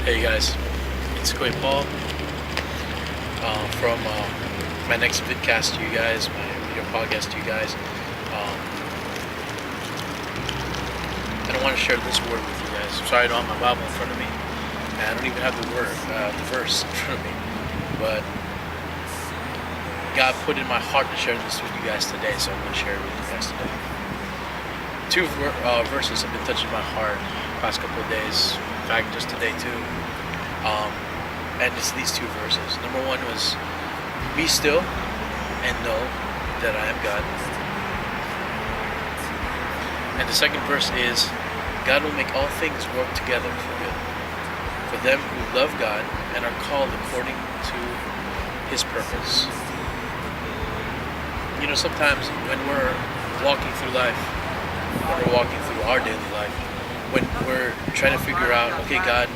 Hey guys, it's Kuya Paul from my next vidcast to you guys, my video podcast to you guys. And I want to share this word with you guys. I'm sorry I don't have my Bible in front of me, and I don't even have the verse in front of me. But God put in my heart to share this with you guys today, so I'm going to share it with you guys today. Two verses have been touching my heart the past couple of days. In fact, just today too. And it's these two verses. Number one was, "Be still and know that I am God." And the second verse is, "God will make all things work together for good, for them who love God and are called according to His purpose." You know, sometimes when we're walking through life, when we're walking through our daily life, when we're trying to figure out, okay, God,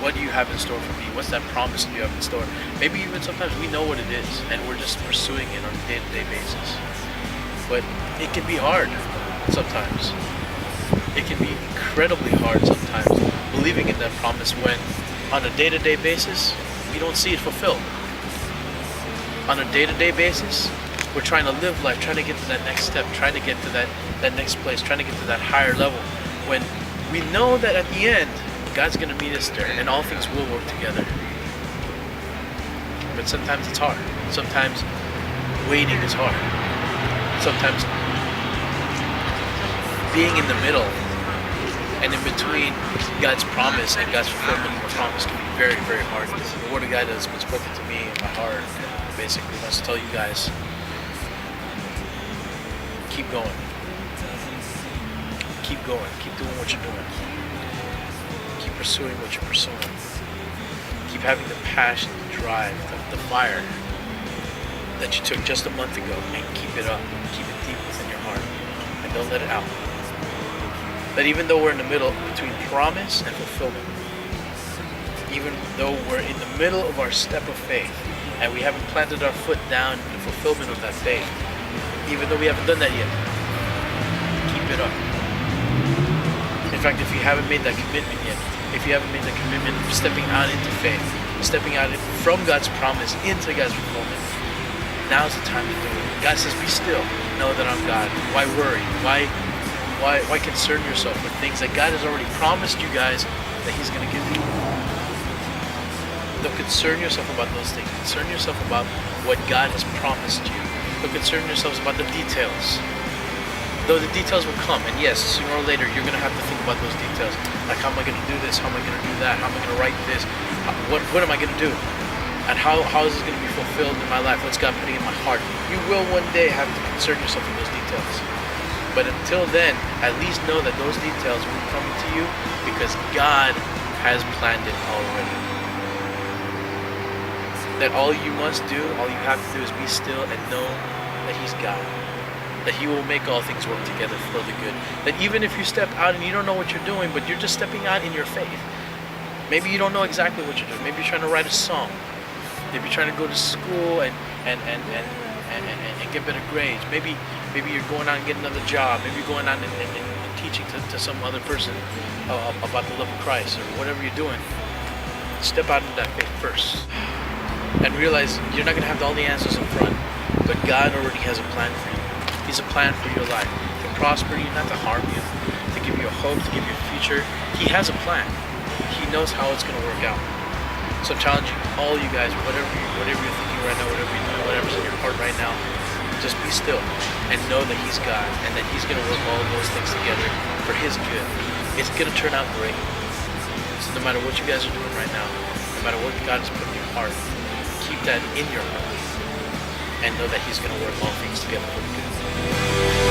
what do you have in store for me? What's that promise that you have in store? Maybe even sometimes we know what it is and we're just pursuing it on a day-to-day basis. But it can be hard sometimes. It can be incredibly hard sometimes believing in that promise when on a day-to-day basis we don't see it fulfilled. On a day-to-day basis, we're trying to live life, trying to get to that next step, trying to get to that next place, trying to get to that higher level, when we know that at the end God's going to meet us there and all things will work together. But sometimes it's hard. Sometimes waiting is hard. Sometimes being in the middle and in between God's promise and God's fulfillment of the promise can be very, very hard. The Word of God has been spoken to me in my heart. Basically wants to tell you guys, keep going. Keep going. Keep doing what you're doing. Keep pursuing what you're pursuing. Keep having the passion, the drive, the fire that you took just a month ago, and keep it up. Keep it deep within your heart, and don't let it out. That even though we're in the middle between promise and fulfillment, even though we're in the middle of our step of faith, and we haven't planted our foot down in the fulfillment of that faith, even though we haven't done that yet, keep it up. In fact, if you haven't made that commitment yet, if you haven't made the commitment of stepping out into faith, stepping out from God's promise into God's fulfillment, now's the time to do it. God says, "Be still, know that I'm God." Why worry? Why concern yourself with things that God has already promised you guys that He's going to give you? Don't concern yourself about those things. Concern yourself about what God has promised you. Don't concern yourselves about the details. Though the details will come, and yes, sooner or later you're going to have to think about those details. Like, how am I going to do this? How am I going to do that? How am I going to write this? What am I going to do? And how is this going to be fulfilled in my life? What's God putting in my heart? You will one day have to concern yourself with those details. But until then, at least know that those details will be coming to you because God has planned it already. That all you must do, all you have to do is be still and know that He's God. That He will make all things work together for the good. That even if you step out and you don't know what you're doing, but you're just stepping out in your faith. Maybe you don't know exactly what you're doing. Maybe you're trying to write a song. Maybe you're trying to go to school and get better grades. Maybe you're going out and getting another job. Maybe you're going out and teaching to some other person about the love of Christ or whatever you're doing. Step out in that faith first. And realize you're not going to have all the answers up front. But God already has a plan for you. He's a plan for your life. To prosper you, not to harm you. To give you a hope, to give you a future. He has a plan. He knows how it's going to work out. So I'm challenging all you guys, whatever you're thinking right now, whatever you're doing, whatever's in your heart right now, just be still and know that He's God and that He's going to work all those things together for His good. It's going to turn out great. So no matter what you guys are doing right now, no matter what God has put in your heart, keep that in your heart and know that He's going to work all things together for the good.